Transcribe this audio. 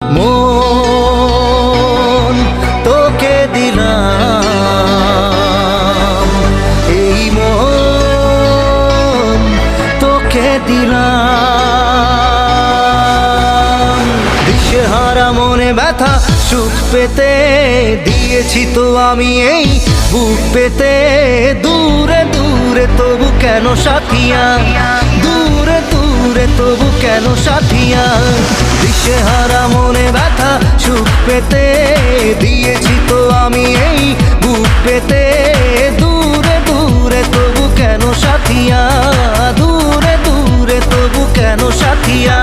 মন তোকে দিলাম, এই মন তোকে দিলাম। দিশেহারা মনে ব্যথা সুখ পেতে দিয়েছি তো আমি এই বুক পেতে। দূরে দূরে তবু কেন সাথিয়া, দূরে দূরে তবু কেন সাথিয়া। দিশেহারা মনে ব্যথা সুখ পেতে দিয়েছি তো আমি এই বুক পেতে। দূরে দূরে তবু কেন সাথিয়া, দূরে দূরে তবু কেন সাথিয়া।